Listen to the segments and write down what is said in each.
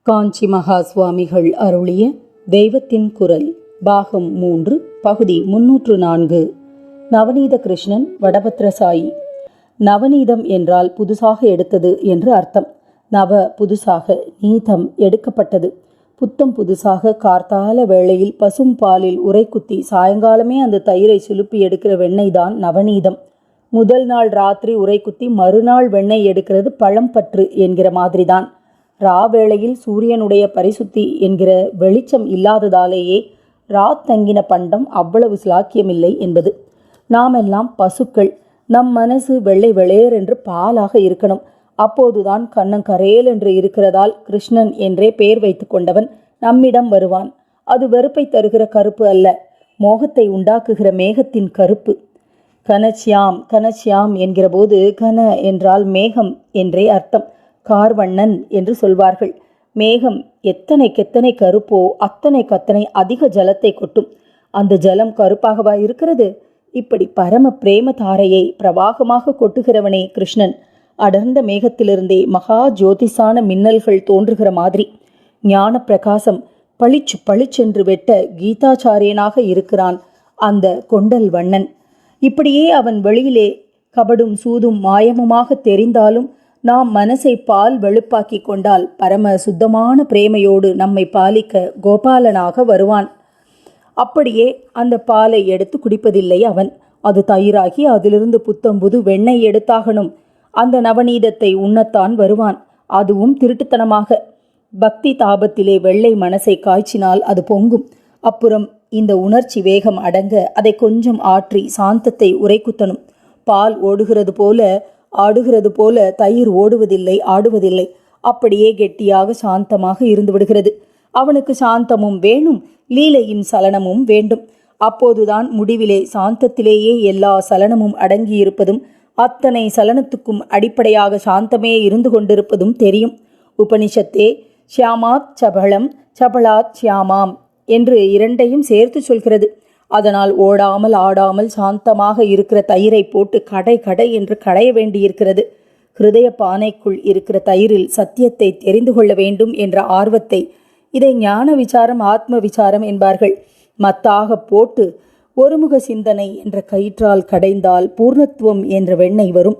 காஞ்சி மகா சுவாமிகள் அருளிய தெய்வத்தின் குரல் பாகம் 3 பகுதி 304. நவநீத கிருஷ்ணன் வடபத்ரசாயி. நவநீதம் என்றால் புதுசாக எடுத்தது என்று அர்த்தம். நவ புதுசாக, நீதம் எடுக்கப்பட்டது. புத்தம் புதுசாக கார்த்தால வேளையில் பசும் பாலில் உரை குத்தி சாயங்காலமே அந்த தயிரை சுலுப்பி எடுக்கிற வெண்ணெய் தான் நவநீதம். முதல் நாள் ராத்திரி உரை குத்தி மறுநாள் வெண்ணெய் எடுக்கிறது பழம்பற்று என்கிற மாதிரிதான். ராவேளையில் சூரியனுடைய பரிசுத்தி என்கிற வெளிச்சம் இல்லாததாலேயே தங்கின பண்டம் அவ்வளவு சிலாக்கியமில்லை என்பது. நாமெல்லாம் பசுக்கள். நம் மனசு வெள்ளை வெளேர் என்று பாலாக இருக்கணும். அப்போதுதான் கண்ணங்கரேல் என்று இருக்கிறதால் கிருஷ்ணன் என்றே பெயர் வைத்து கொண்டவன் நம்மிடம் வருவான். அது வெறுப்பை தருகிற கருப்பு அல்ல, மோகத்தை உண்டாக்குகிற மேகத்தின் கருப்பு. கனச்யாம் கனச்யாம் என்கிற போது கன என்றால் மேகம் என்றே அர்த்தம். கார்வண்ணன் என்று சொல்வார்கள். மேகம் எத்தனைக்கெத்தனை கருப்போ அத்தனை அதிக ஜலத்தை கொட்டும். அந்த ஜலம் கருப்பாகவா இருக்கிறது? இப்படி பரம பிரேம தாரையை பிரவாகமாக கொட்டுகிறவனே கிருஷ்ணன். அடர்ந்த மேகத்திலிருந்தே மகா ஜோதிஷான மின்னல்கள் தோன்றுகிற மாதிரி ஞான பிரகாசம் பளிச்சு பளிச்சென்று வெட்ட கீதாச்சாரியனாக இருக்கிறான் அந்த கொண்டல் வண்ணன். இப்படியே அவன் வெளியிலே கபடும் சூதும் மாயமுமாக தெரிந்தாலும் நாம் மனசை பால் வெளுப்பாக்கி கொண்டால் பரம சுத்தமான பிரேமையோடு நம்மை பாலிக்க கோபாலனாக வருவான். அப்படியே அந்த பாலை எடுத்து குடிப்பதில்லை அவன். அது தயிராகி அதிலிருந்து புத்தம்புது வெண்ணெய் எடுத்தாகணும். அந்த நவநீதத்தை உண்ணத்தான் வருவான். அதுவும் திருட்டுத்தனமாக. பக்தி தாபத்திலே வெள்ளை மனசை காய்ச்சினால் அது பொங்கும். அப்புறம் இந்த உணர்ச்சி வேகம் அடங்க அதை கொஞ்சம் ஆற்றி சாந்தத்தை உரைக்குத்தணும். பால் ஓடுகிறது போல ஆடுகிறது போல தயிர் ஓடுவதில்லை, ஆடுவதில்லை. அப்படியே கெட்டியாக சாந்தமாக இருந்து விடுகிறது. அவனுக்கு சாந்தமும் வேணும், லீலையின் சலனமும் வேண்டும். அப்போதுதான் முடிவிலே சாந்தத்திலேயே எல்லா சலனமும் அடங்கியிருப்பதும் அத்தனை சலனத்துக்கும் அடிப்படையாக சாந்தமே இருந்து கொண்டிருப்பதும் தெரியும். உபனிஷத்தே ஷியாமாத் சபளம் சபளாத் ஷியாமாம் என்று இரண்டையும் சேர்த்து சொல்கிறது. அதனால் ஓடாமல் ஆடாமல் சாந்தமாக இருக்கிற தயிரை போட்டு கடை என்று கடைய வேண்டியிருக்கிறது. ஹிருதய பானைக்குள் இருக்கிற தயிரில் சத்தியத்தை தெரிந்து கொள்ள வேண்டும் என்ற ஆர்வத்தை, இதை ஞான விசாரம் ஆத்ம விசாரம் என்பார்கள், மத்தாக போட்டு ஒருமுக சிந்தனை என்ற கயிற்றால் கடைந்தால் பூர்ணத்துவம் என்ற வெண்ணெய் வரும்.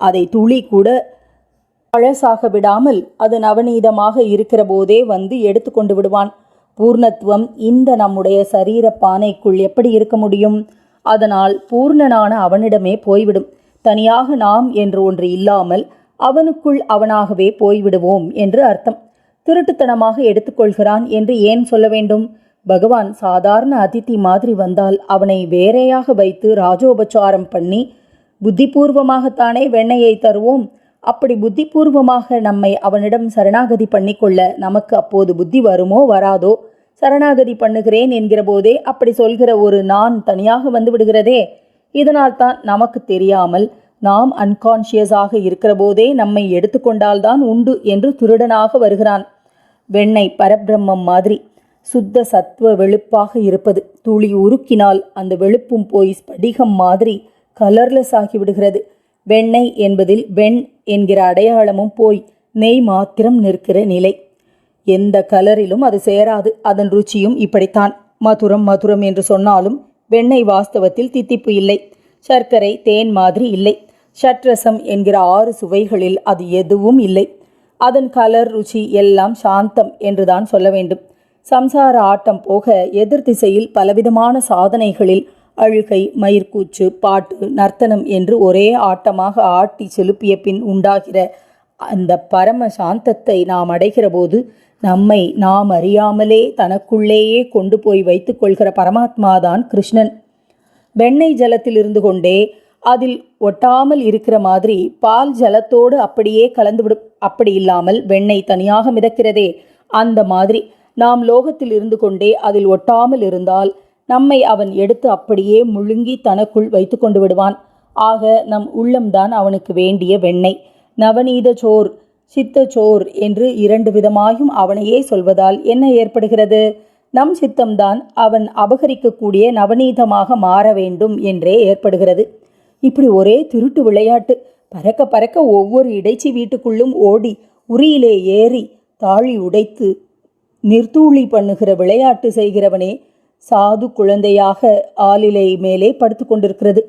அதை துளி கூட பழசாக விடாமல் அது நவநீதமாக இருக்கிற போதே வந்து எடுத்து கொண்டு விடுவான். பூர்ணத்துவம் இந்த நம்முடைய சரீர பானைக்குள் எப்படி இருக்க முடியும்? அதனால் பூர்ணனான அவனிடமே போய்விடும். தனியாக நாம் என்று ஒன்று இல்லாமல் அவனுக்குள் அவனாகவே போய்விடுவோம் என்று அர்த்தம். திருட்டுத்தனமாக எடுத்துக்கொள்கிறான் என்று ஏன் சொல்ல வேண்டும்? பகவான் சாதாரண அதிதி மாதிரி வந்தால் அவனை வேறையாக வைத்து ராஜோபச்சாரம் பண்ணி புத்திபூர்வமாகத்தானே வெண்ணெயை தருவோம். அப்படி புத்திபூர்வமாக நம்மை அவனிடம் சரணாகதி பண்ணிக்கொள்ள நமக்கு அப்போது புத்தி வருமோ வராதோ? சரணாகதி பண்ணுகிறேன் என்கிற போதே அப்படி சொல்கிற ஒரு நான் தனியாக வந்து விடுகிறதே. இதனால் தான் நமக்கு தெரியாமல் நாம் அன்கான்ஷியஸாக இருக்கிற போதே நம்மை எடுத்துக்கொண்டால்தான் உண்டு என்று திருடனாக வருகிறான். வெண்ணெய் பரபிரம்மம் மாதிரி சுத்த சத்துவ வெளுப்பாக இருப்பது. துளி உருக்கினால் அந்த வெளுப்பும் போய் ஸ்படிகம் மாதிரி கலர்லெஸ் ஆகிவிடுகிறது. வெண்ணெய் என்பதில் வெண் என்கிற அடையாளமும் போய் நெய் மாத்திரம் நிற்கிற நிலை. எந்த கலரிலும் அது சேராது. அதன் ருச்சியும் இப்படித்தான். மதுரம் மதுரம் என்று சொன்னாலும் வெண்ணெய் வாஸ்தவத்தில் தித்திப்பு இல்லை. சர்க்கரை தேன் மாதிரி இல்லை. ஷட்ரசம் என்கிற 6 சுவைகளில் அது எதுவும் இல்லை. அதன் கலர் ருச்சி எல்லாம் சாந்தம் என்றுதான் சொல்ல வேண்டும். சம்சார ஆட்டம் போக எதிர் திசையில் பலவிதமான சாதனைகளில் அழுகை, மயிர்கூச்சு, பாட்டு, நர்த்தனம் என்று ஒரே ஆட்டமாக ஆட்டி செலுப்பிய பின் உண்டாகிற அந்த பரம சாந்தத்தை நாம் அடைகிற போது நம்மை நாம் அறியாமலே தனக்குள்ளேயே கொண்டு போய் வைத்து கொள்கிற பரமாத்மாதான் கிருஷ்ணன். வெண்ணெய் ஜலத்தில் இருந்து கொண்டே அதில் ஒட்டாமல் இருக்கிற மாதிரி பால் ஜலத்தோடு அப்படியே கலந்துவிடும். அப்படி இல்லாமல் வெண்ணெய் தனியாக மிதக்கிறதே, அந்த மாதிரி நாம் லோகத்தில் இருந்து கொண்டே அதில் ஒட்டாமல் இருந்தால் நம்மை அவன் எடுத்து அப்படியே முழுங்கி தனக்குள் வைத்து கொண்டு விடுவான். ஆக நம் உள்ளம்தான் அவனுக்கு வேண்டிய வெண்ணெய். நவநீத சோர் சித்த சோர் என்று 2 விதமாயும் அவனையே சொல்வதால் என்ன ஏற்படுகிறது? நம் சித்தம்தான் அவன் அபகரிக்கக்கூடிய நவநீதமாக மாற வேண்டும் என்றே ஏற்படுகிறது. இப்படி ஒரே திருட்டு விளையாட்டு. பறக்க பறக்க ஒவ்வொரு இடைச்சி வீட்டுக்குள்ளும் ஓடி உரியிலே ஏறி தாழி உடைத்து நிர்தூளி பண்ணுகிற விளையாட்டு செய்கிறவனே சாது குழந்தையாக ஆலிலை மேலே படுத்து கொண்டிருக்கிறது.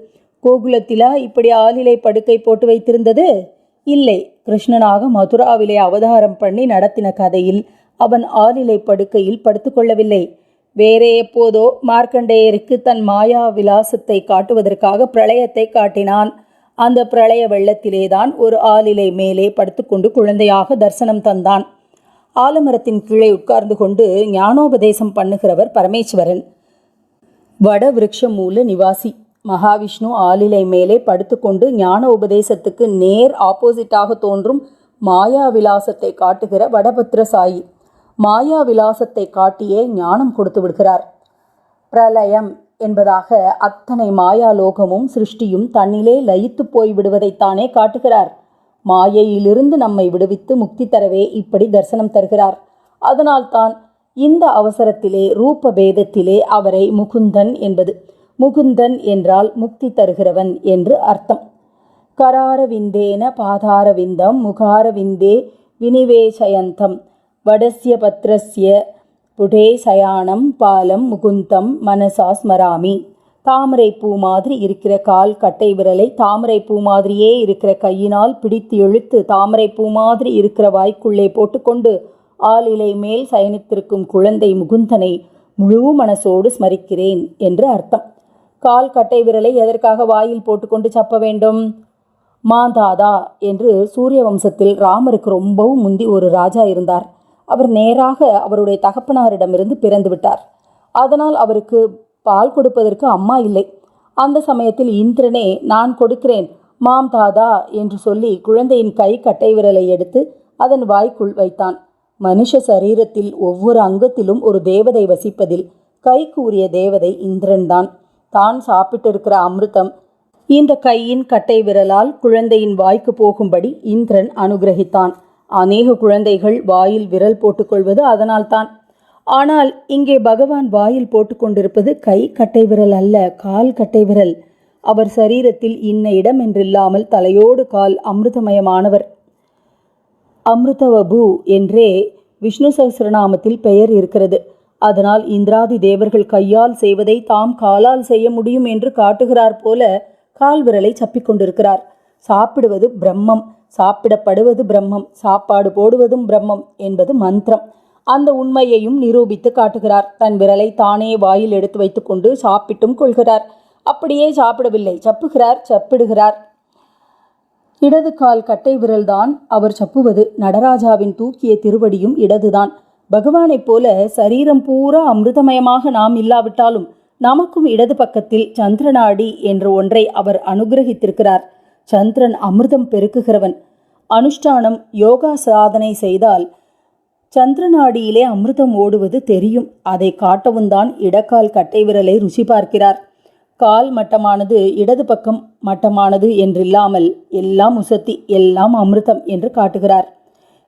கோகுலத்திலா இப்படி ஆலிலை படுக்கை போட்டு வைத்திருந்தது? இல்லை. கிருஷ்ணனாக மதுராவிலே அவதாரம் பண்ணி நடத்தின கதையில் அவன் ஆலிலை படுக்கையில் படுத்து கொள்ளவில்லை. வேறே எப்போதோ மார்க்கண்டேயருக்கு தன் மாயா விலாசத்தை காட்டுவதற்காக பிரளயத்தை காட்டினான். அந்த பிரளய வெள்ளத்திலேதான் ஒரு ஆலிலை மேலே படுத்துக்கொண்டு குழந்தையாக தரிசனம் தந்தான். ஆலமரத்தின் கீழே உட்கார்ந்து கொண்டு ஞானோபதேசம் பண்ணுகிறவர் பரமேஸ்வரன். வட விருட்ச மூல நிவாசி. மகாவிஷ்ணு ஆலிலை மேலே படுத்துக்கொண்டு ஞான உபதேசத்துக்கு நேர் ஆப்போசிட்டாக தோன்றும் மாயா விலாசத்தை காட்டுகிற வடபத்ரசாயி. மாயா விலாசத்தை காட்டியே ஞானம் கொடுத்து விடுகிறார். பிரளயம் என்பதாக அத்தனை மாயாலோகமும் சிருஷ்டியும் தன்னிலே லயித்து போய் விடுவதைத்தானே காட்டுகிறார். மாயையிலிருந்து நம்மை விடுவித்து முக்தி தரவே இப்படி தரிசனம் தருகிறார். அதனால்தான் இந்த அவசரத்திலே ரூப பேதத்திலே அவரை முகுந்தன் என்பது. முகுந்தன் என்றால் முக்தி தருகிறவன் என்று அர்த்தம். கராரவிந்தேன பாதாரவிந்தம் முகாரவிந்தே வினிவேசயந்தம் வடஸ்ய பத்ரஸ்ய புடே சயானம் பாலம் முகுந்தம் மனசா ஸ்மராமி. தாமரை பூ மாதிரி இருக்கிற கால் கட்டை விரலை தாமரை பூ மாதிரியே இருக்கிற கையினால் பிடித்து இழுத்து தாமரை பூ மாதிரி இருக்கிற வாய்க்குள்ளே போட்டுக்கொண்டு ஆலிலை மேல் சயனித்திருக்கும் குழந்தை முகுந்தனை முழு மனசோடு ஸ்மரிக்கிறேன் என்று அர்த்தம். கால் கட்டை விரலை எதற்காக வாயில் போட்டுக்கொண்டு சப்ப வேண்டும்? மாந்தாதா என்று சூரிய வம்சத்தில் ராமருக்கு ரொம்பவும் முந்தி ஒரு ராஜா இருந்தார். அவர் நேராக அவருடைய தகப்பனாரிடமிருந்து பிறந்து விட்டார். அதனால் அவருக்கு பால் கொடுப்பதற்கு அம்மா இல்லை. அந்த சமயத்தில் இந்திரனே நான் கொடுக்கிறேன் மாம் தாதா என்று சொல்லி குழந்தையின் கை கட்டை விரலை எடுத்து அதன் வாய்க்குள் வைத்தான். மனுஷ சரீரத்தில் ஒவ்வொரு அங்கத்திலும் ஒரு தேவதை வசிப்பதில் கை கூறிய தேவதை இந்திரன்தான். தான் சாப்பிட்டிருக்கிற அமிர்தம் இந்த கையின் கட்டை விரலால் குழந்தையின் வாய்க்கு போகும்படி இந்திரன் அனுகிரகித்தான். அநேக குழந்தைகள் வாயில் விரல் போட்டுக்கொள்வது அதனால்தான். ஆனால் இங்கே பகவான் வாயில் போட்டுக்கொண்டிருப்பது கை கட்டை விரல் அல்ல, கால் கட்டை விரல். அவர் சரீரத்தில் இன்ன இடம் என்றில்லாமல் தலையோடு கால் அமிர்தமயமானவர். அமிர்தவபு என்றே விஷ்ணு சஹஸ்ரநாமத்தில் பெயர் இருக்கிறது. அதனால் இந்திராதி தேவர்கள் கையால் செய்வதை தாம் காலால் செய்ய முடியும் என்று காட்டுகிறார் போல கால் விரலை சப்பிக்கொண்டிருக்கிறார். சாப்பிடுவது பிரம்மம், சாப்பிடப்படுவது பிரம்மம், சாப்பாடு போடுவதும் பிரம்மம் என்பது மந்திரம். அந்த உண்மையையும் நிரூபித்து காட்டுகிறார். தன் விரலை தானே வாயில் எடுத்து வைத்துக்கொண்டு சாப்பிட்டும் கொள்கிறார். அப்படியே சாப்பிடவில்லை, சப்புகிறார், சப்பிடுகிறார். இடது கால் கட்டை விரல்தான் அவர் சப்புவது. நடராஜாவின் தூக்கிய திருவடியும் இடதுதான். பகவானைப் போல சரீரம் பூரா அமிர்தமயமாக நாம் இல்லாவிட்டாலும் நமக்கும் இடது பக்கத்தில் சந்திரநாடி என்ற ஒன்றை அவர் அனுகிரகித்திருக்கிறார். சந்திரன் அமிர்தம் பெருக்குகிறவன். அனுஷ்டானம் யோகா சாதனை செய்தால் சந்திரநாடியிலே அமிர்தம் ஓடுவது தெரியும். அதை காட்டவும் தான் இடக்கால் கட்டை விரலை ருசி பார்க்கிறார். கால் மட்டமானது இடது பக்கம் மட்டமானது என்றில்லாமல் எல்லாம் உசத்தி, எல்லாம் அமிர்தம் என்று காட்டுகிறார்.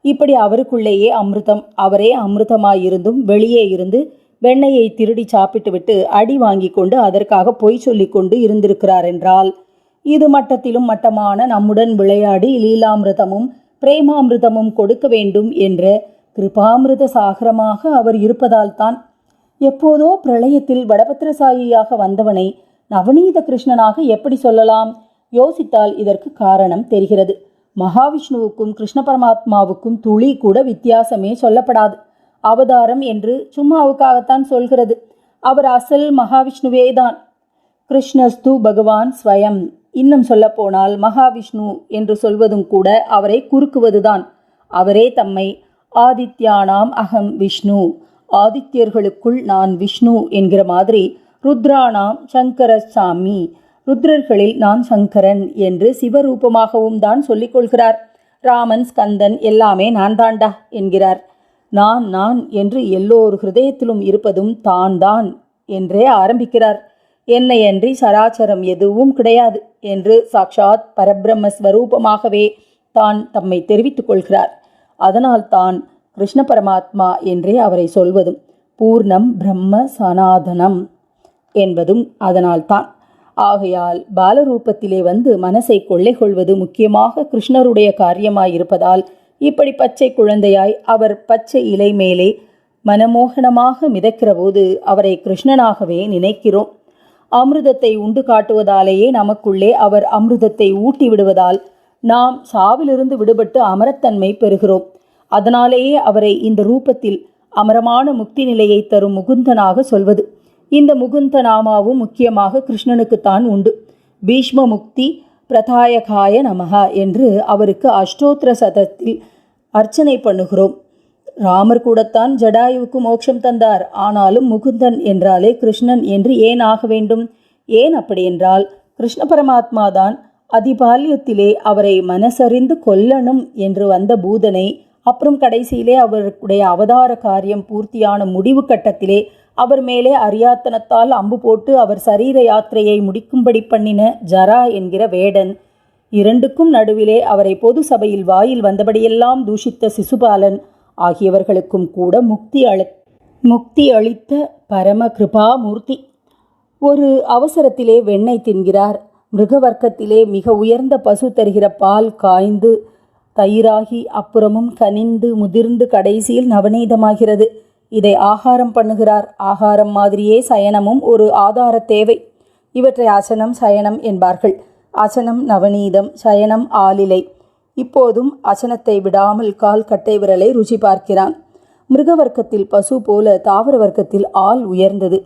இப்படி அவருக்குள்ளேயே அமிர்தம், அவரே அமிர்தமாயிருந்தும் வெளியே இருந்து வெண்ணெயை திருடி சாப்பிட்டுவிட்டு அடி வாங்கி கொண்டு அதற்காக பொய் சொல்லி கொண்டு இருந்திருக்கிறார் என்றால், இது மட்டத்திலும் மட்டமான நம்முடன் விளையாடி லீலாமிருதமும் பிரேமாமிருதமும் கொடுக்க வேண்டும் என்ற கிருபாமிருத சாகரமாக அவர் இருப்பதால் தான். எப்போதோ பிரளயத்தில் வடபத்ரசாயியாக வந்தவனை நவநீத கிருஷ்ணனாக எப்படி சொல்லலாம்? யோசித்தால் இதற்கு காரணம் தெரிகிறது. மகாவிஷ்ணுவுக்கும் கிருஷ்ண பரமாத்மாவுக்கும் துளி கூட வித்தியாசமே சொல்லப்படாது. அவதாரம் என்று சும்மாவுக்காகத்தான் சொல்கிறது. அவர் அசல் மகாவிஷ்ணுவே தான். கிருஷ்ணஸ்து பகவான் ஸ்வயம். இன்னும் சொல்லப்போனால் மகாவிஷ்ணு என்று சொல்வதும் கூட அவரை குறுக்குவதுதான். அவரே தம்மை ஆதித்யானாம் அகம் விஷ்ணு, ஆதித்யர்களுக்குள் நான் விஷ்ணு என்கிற மாதிரி ருத்ரானாம் சங்கரசாமி, ருத்ரர்களில் நான் சங்கரன் என்று சிவரூபமாகவும் தான் சொல்லிக் கொள்கிறார். ராமன், ஸ்கந்தன் எல்லாமே நான் தாண்டா என்கிறார். நான் நான் என்று எல்லோர் ஹிருதயத்திலும் இருப்பதும் தான் தான் என்றே ஆரம்பிக்கிறார். என்னையன்றி சராச்சரம் எதுவும் கிடையாது என்று சாக்ஷாத் பரபிரம்ம ஸ்வரூபமாகவே தான் தம்மை தெரிவித்துக் கொள்கிறார். அதனால் தான் கிருஷ்ண பரமாத்மா என்றே அவரை சொல்வதும், பூர்ணம் பிரம்ம சனாதனம் என்பதும் அதனால்தான். ஆகையால் பாலரூபத்திலே வந்து மனசை கொள்ளை கொள்வது முக்கியமாக கிருஷ்ணருடைய காரியமாயிருப்பதால் இப்படி பச்சை குழந்தையாய் அவர் பச்சை இலை மேலே மனமோகனமாக மிதக்கிற போது அவரை கிருஷ்ணனாகவே நினைக்கிறோம். அமிர்தத்தை உண்டு காட்டுவதாலேயே நமக்குள்ளே அவர் அமிர்தத்தை ஊட்டி விடுவதால் நாம் சாவிலிருந்து விடுபட்டு அமரத்தன்மை பெறுகிறோம். அதனாலேயே அவரை இந்த ரூபத்தில் அமரமான முக்தி நிலையை தரும் முகுந்தனாக சொல்வது. இந்த முகுந்த நாமாவும் முக்கியமாக கிருஷ்ணனுக்குத்தான் உண்டு. பீஷ்ம முக்தி பிரதாயகாய நமஹா என்று அவருக்கு அஷ்டோத்திர சதத்தில் அர்ச்சனை பண்ணுகிறோம். ராமர் கூடத்தான் ஜடாயுவுக்கு மோட்சம் தந்தார். ஆனாலும் முகுந்தன் என்றாலே கிருஷ்ணன் என்று ஏன் ஆக வேண்டும்? ஏன் அப்படி என்றால், கிருஷ்ண பரமாத்மாதான் அதிபால்யத்திலே அவரை மனசறிந்து கொல்லணும் என்று வந்த பூதனை, அப்புறம் கடைசியிலே அவருடைய அவதார காரியம் பூர்த்தியான முடிவு கட்டத்திலே அவர் மேலே அரியாத்தனத்தால் அம்பு போட்டு அவர் சரீர யாத்திரையை முடிக்கும்படி பண்ணின ஜரா என்கிற வேடன், இரண்டுக்கும் நடுவிலே அவரை பொது சபையில் வாயில் வந்தபடியெல்லாம் தூஷித்த சிசுபாலன் ஆகியவர்களுக்கும் கூட முக்தி அளித்த பரம கிருபாமூர்த்தி. ஒரு அவசரத்திலே வெண்ணெய் தின்கிறார். மிருகவர்க்கத்திலே மிக உயர்ந்த பசு தருகிற பால் காய்ந்து தயிராகி அப்புறமும் கனிந்து முதிர்ந்து கடைசியில் நவநீதமாகிறது. இதை ஆகாரம் பண்ணுகிறார். ஆகாரம் மாதிரியே சயனமும் ஒரு ஆதார தேவை. இவற்றை அசனம் சயனம் என்பார்கள். அசனம் நவநீதம், சயனம் ஆலிலை. இப்போதும் அசனத்தை விடாமல் கால் கட்டை விரலை ருச்சி பார்க்கிறான். மிருகவர்க்கத்தில் பசு போல தாவர வர்க்கத்தில் ஆள் உயர்ந்தது.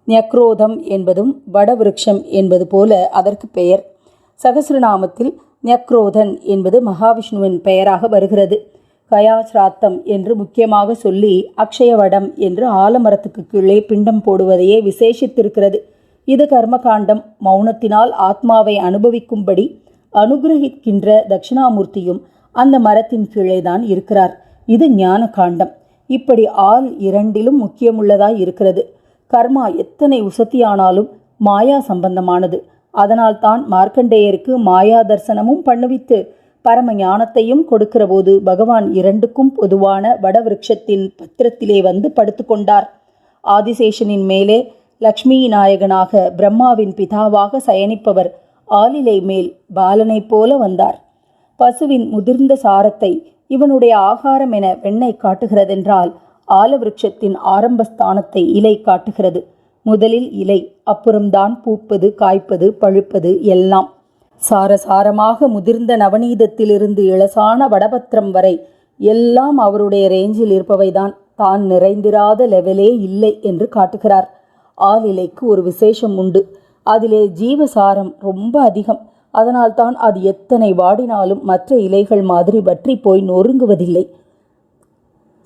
ஞக்ரோதம் என்பதும் வடவிருட்சம் என்பது போல அதற்கு பெயர். சகசிரநாமத்தில் ஞக்ரோதன் என்பது மகாவிஷ்ணுவின் பெயராக வருகிறது. கயாசிராத்தம் என்று முக்கியமாக சொல்லி அக்ஷயவடம் என்று ஆலமரத்துக்கு கீழே பிண்டம் போடுவதையே விசேஷித்திருக்கிறது. இது கர்மகாண்டம். மௌனத்தினால் ஆத்மாவை அனுபவிக்கும்படி அனுகிரகிக்கின்ற தட்சிணாமூர்த்தியும் அந்த மரத்தின் கீழே தான் இருக்கிறார். இது ஞான காண்டம். இப்படி ஆள் இரண்டிலும் முக்கியமுள்ளதாய் இருக்கிறது. கர்மா எத்தனை உசத்தியானாலும் மாயா சம்பந்தமானது. அதனால் தான் மார்க்கண்டேயருக்கு மாயா தர்சனமும் பண்ணுவித்து பரம ஞானத்தையும் கொடுக்கிற போது பகவான் இரண்டுக்கும் பொதுவான வடவிருட்சத்தின் பத்திரத்திலே வந்து படுத்து கொண்டார். ஆதிசேஷனின் மேலே லக்ஷ்மி நாயகனாக பிரம்மாவின் பிதாவாக சயனிப்பவர் ஆலிலை மேல் பாலனைப் போல வந்தார். பசுவின் முதிர்ந்த சாரத்தை இவனுடைய ஆகாரம் என வெண்ணெய் காட்டுகிறதென்றால் ஆலவிருட்சத்தின் ஆரம்பஸ்தானத்தை இலை காட்டுகிறது. முதலில் இலை, அப்புறம்தான் பூப்பது, காய்ப்பது, பழுப்பது எல்லாம். சாரசாரமாக முதிர்ந்த நவநீதத்திலிருந்து இளசான வடபத்திரம் வரை எல்லாம் அவருடைய ரேஞ்சில் இருப்பவைதான். தான் நிறைந்திராத லெவலே இல்லை என்று காட்டுகிறார். ஆலிலைக்கு ஒரு விசேஷம் உண்டு. அதிலே ஜீவசாரம் ரொம்ப அதிகம். அதனால்தான் அது எத்தனை வாடினாலும் மற்ற இலைகள் மாதிரி வற்றி போய் நொறுங்குவதில்லை.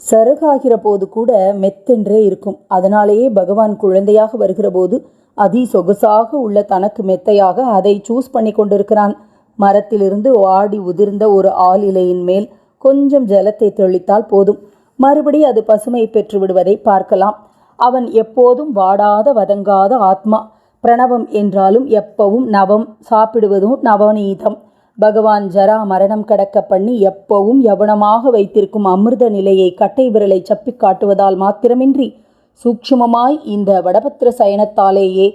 சருகாகிற போது கூட மெத்தென்றே இருக்கும். அதனாலேயே பகவான் குழந்தையாக வருகிற போது அதி சொகுசாக உள்ள தனக்கு மெத்தையாக அதை சூஸ் பண்ணி கொண்டிருக்கிறான். மரத்திலிருந்து வாடி உதிர்ந்த ஒரு ஆள் இலையின் மேல் கொஞ்சம் ஜலத்தை தெளித்தால் போதும், மறுபடி அது பசுமை பெற்று விடுவதை பார்க்கலாம். அவன் எப்போதும் வாடாத வதங்காத ஆத்மா. பிரணவம் என்றாலும் எப்பவும் நவம், சாப்பிடுவதும் நவநீதம். பகவான் ஜரா மரணம் கடக்க பண்ணி எப்பவும் யவனமாக வைத்திருக்கும் அமிர்த நிலையை கட்டை விரலை சப்பி காட்டுவதால் மாத்திரமின்றி சூக்ஷ்மமாய் இந்த வடபத்திர சயனத்தாலேயே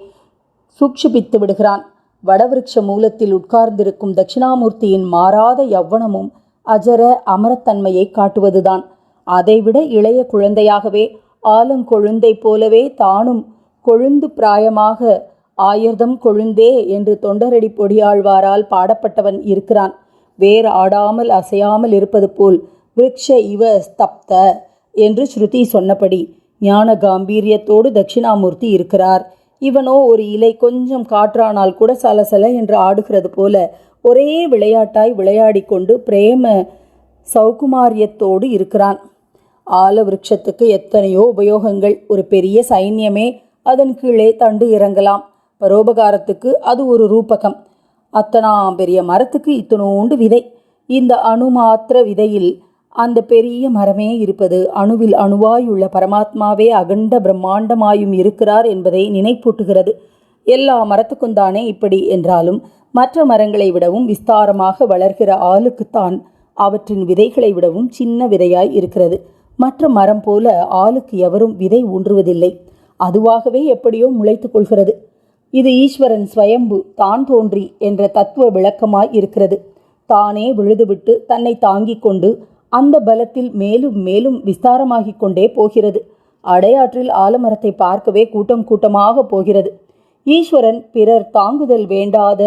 சூக்ஷிப்பித்து விடுகிறான். வடவிருட்ச மூலத்தில் உட்கார்ந்திருக்கும் தட்சிணாமூர்த்தியின் மாறாத யவ்வனமும் அஜர அமரத்தன்மையை காட்டுவதுதான். அதைவிட இளைய குழந்தையாகவே ஆலங்கொழுந்தை போலவே தானும் கொழுந்து பிராயமாக ஆயர்தம் கொழுந்தே என்று தொண்டரடி பொடியாழ்வாரால் பாடப்பட்டவன் இருக்கிறான். வேர் ஆடாமல் அசையாமல் இருப்பது போல் விருக்ஷ இவ ஸ்தப்த என்று ஸ்ருதி சொன்னபடி ஞான காம்பீரியத்தோடு தட்சிணாமூர்த்தி இருக்கிறார். இவனோ ஒரு இலை கொஞ்சம் காற்றானால் கூட சலசல என்று ஆடுகிறது போல ஒரே விளையாட்டாய் விளையாடி கொண்டு பிரேம சௌகுமாரியத்தோடு இருக்கிறான். ஆல விருட்சத்துக்கு எத்தனையோ உபயோகங்கள். ஒரு பெரிய சைன்யமே அதன் கீழே தண்டு இறங்கலாம். பரோபகாரத்துக்கு அது ஒரு ரூபகம். அத்தனாம் பெரிய மரத்துக்கு இத்தனோண்டு விதை. இந்த அணு மாத்திர விதையில் அந்த பெரிய மரமே இருப்பது அணுவில் அணுவாயுள்ள பரமாத்மாவே அகண்ட பிரம்மாண்டமாயும் இருக்கிறார் என்பதை நினைப்பூட்டுகிறது. எல்லா மரத்துக்கும் தானே இப்படி என்றாலும் மற்ற மரங்களை விடவும் விஸ்தாரமாக வளர்கிற ஆளுக்குத்தான் அவற்றின் விதைகளை விடவும் சின்ன விதையாய் இருக்கிறது. மற்ற மரம் போல ஆளுக்கு எவரும் விதை ஊன்றுவதில்லை. அதுவாகவே எப்படியோ முளைத்து கொள்கிறது. இது ஈஸ்வரன் ஸ்வயம்பு தான் தோன்றி என்ற தத்துவ விளக்கமாய் இருக்கிறது. தானே விழுதுவிட்டு தன்னை தாங்கிக் கொண்டு அந்த பலத்தில் மேலும் மேலும் விஸ்தாரமாகிக் கொண்டே போகிறது. அடையாற்றில் ஆலமரத்தை பார்க்கவே கூட்டம் கூட்டமாக போகிறது. ஈஸ்வரன் பிறர் தாங்குதல் வேண்டாத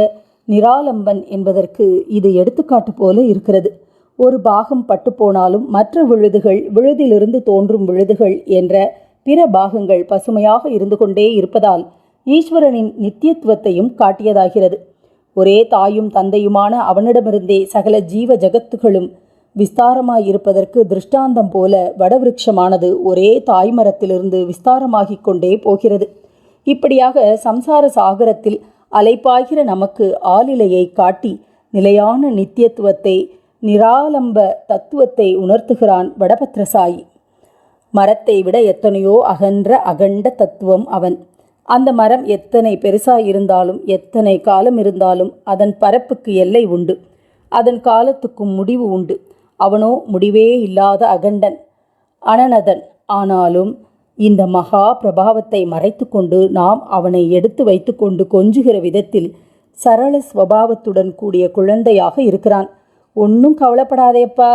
நிராலம்பன் என்பதற்கு இது எடுத்துக்காட்டு போல இருக்கிறது. ஒரு பாகம் பட்டு போனாலும் மற்ற விழுதுகள், விழுதிலிருந்து தோன்றும் விழுதுகள் என்ற பிற பாகங்கள் பசுமையாக இருந்து கொண்டே இருப்பதால் ஈஸ்வரனின் நித்தியத்துவத்தையும் காட்டியதாகிறது. ஒரே தாயும் தந்தையுமான அவனிடமிருந்தே சகல ஜீவ ஜகத்துகளும் விஸ்தாரமாயிருப்பதற்கு திருஷ்டாந்தம் போல வடவிருட்சமானது ஒரே தாய்மரத்திலிருந்து விஸ்தாரமாகிக் கொண்டே போகிறது. இப்படியாக சம்சார சாகரத்தில் அலைப்பாய்கிற நமக்கு ஆலிலையை காட்டி நிலையான நித்தியத்துவத்தை, நிராலம்ப தத்துவத்தை உணர்த்துகிறான் வடபத்ரசாயி. மரத்தை விட எத்தனையோ அகண்ட தத்துவம் அவன். அந்த மரம் எத்தனை பெருசாயிருந்தாலும் எத்தனை காலம் இருந்தாலும் அதன் பரப்புக்கு எல்லை உண்டு, அதன் காலத்துக்கும் முடிவு உண்டு. அவனோ முடிவே இல்லாத அகண்டன், அனனதன். ஆனாலும் இந்த மகா பிரபாவத்தை மறைத்து கொண்டு நாம் அவனை எடுத்து வைத்து கொண்டு கொஞ்சுகிற விதத்தில் சரள ஸ்வபாவத்துடன் கூடிய குழந்தையாக இருக்கிறான். ஒன்றும் கவலைப்படாதேப்பா,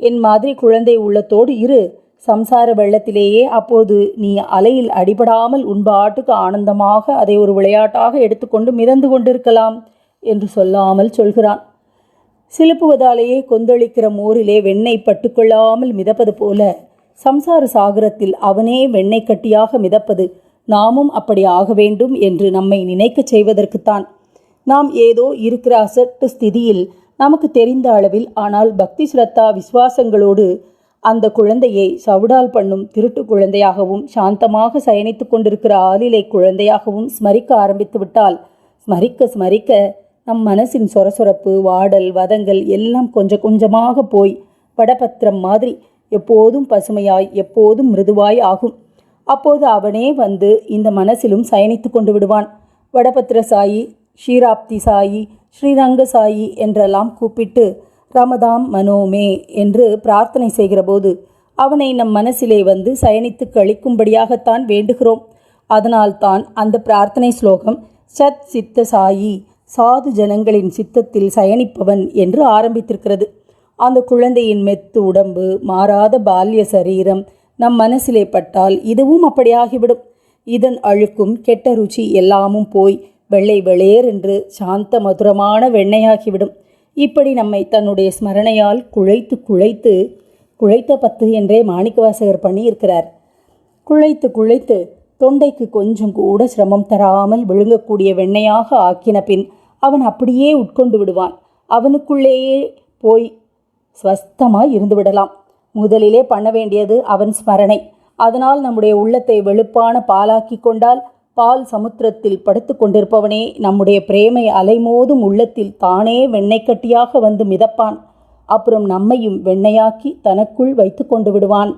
என் மாதிரி குழந்தை உள்ளத்தோடு இரு. சம்சார வெள்ளத்திலேயே அப்போது நீ அலையில் அடிபடாமல் உன்பாட்டுக்கு ஆனந்தமாக அதை ஒரு விளையாட்டாக எடுத்துக்கொண்டு மிதந்து கொண்டிருக்கலாம் என்று சொல்லாமல் சொல்கிறான். சிலுப்புவதாலேயே கொந்தளிக்கிற மோரிலே வெண்ணெய் பட்டுக்கொள்ளாமல் மிதப்பது போல சம்சார சாகரத்தில் அவனே வெண்ணெய் கட்டியாக மிதப்பது நாமும் அப்படி ஆக வேண்டும் என்று நம்மை நினைக்கச் செய்வதற்குத்தான். நாம் ஏதோ இருக்கிற அசட்டு ஸ்திதியில் நமக்கு தெரிந்த அளவில், ஆனால் பக்தி ஸ்ரத்தா விசுவாசங்களோடு அந்த குழந்தையை சவுடால் பண்ணும் திருட்டு குழந்தையாகவும் சாந்தமாக சயனித்து கொண்டிருக்கிற ஆலிலை குழந்தையாகவும் ஸ்மரிக்க ஆரம்பித்து விட்டால் ஸ்மரிக்க ஸ்மரிக்க நம் மனசின் சொரசொரப்பு, வாடல், வதங்கள் எல்லாம் கொஞ்சம் கொஞ்சமாக போய் வடபத்திரம் மாதிரி எப்போதும் பசுமையாய் எப்போதும் மிருதுவாய் ஆகும். அப்போது அவனே வந்து இந்த மனசிலும் சயனித்து கொண்டு விடுவான். வடபத்திர சாயி, ஷீராப்தி சாயி, ஸ்ரீரங்க சாயி என்றெல்லாம் கூப்பிட்டு ரமதாம் மனோமே என்று பிரார்த்தனை செய்கிற போது அவனை நம் மனசிலே வந்து சயனித்து கழிக்கும்படியாகத்தான் வேண்டுகிறோம். அதனால்தான் அந்த பிரார்த்தனை ஸ்லோகம் சத் சித்த சாயி, சாது ஜனங்களின் சித்தத்தில் சயனிப்பவன் என்று ஆரம்பித்திருக்கிறது. அந்த குழந்தையின் மெத்து உடம்பு, மாறாத பால்ய சரீரம் நம் மனசிலே பட்டால் இதுவும் அப்படியாகிவிடும். இதன் அழுக்கும் கெட்ட ருச்சி எல்லாமும் போய் வெள்ளை வெளேர் என்று சாந்த மதுரமான வெண்ணையாகிவிடும். இப்படி நம்மை தன்னுடைய ஸ்மரணையால் குழைத்த பத்து என்றே மாணிக்கவாசகர் பண்ணியிருக்கிறார். குழைத்து தொண்டைக்கு கொஞ்சம் கூட சிரமம் தராமல் விழுங்கக்கூடிய வெண்ணையாக ஆக்கின பின் அவன் அப்படியே உட்கொண்டு விடுவான். அவனுக்குள்ளேயே போய் ஸ்வஸ்தமாய் இருந்து விடலாம். முதலிலே பண்ண வேண்டியது அவன் ஸ்மரணை. அதனால் நம்முடைய உள்ளத்தை வெளுப்பான பாலாக்கி கொண்டால் பால் சமுத்திரத்தில் படுத்து கொண்டிருப்பவனே நம்முடைய பிரேமை அலைமோதும் உள்ளத்தில் தானே வெண்ணெய் கட்டியாக வந்து மிதப்பான். அப்புறம் நம்மையும் வெண்ணையாக்கி தனக்குள் வைத்து கொண்டு விடுவான்.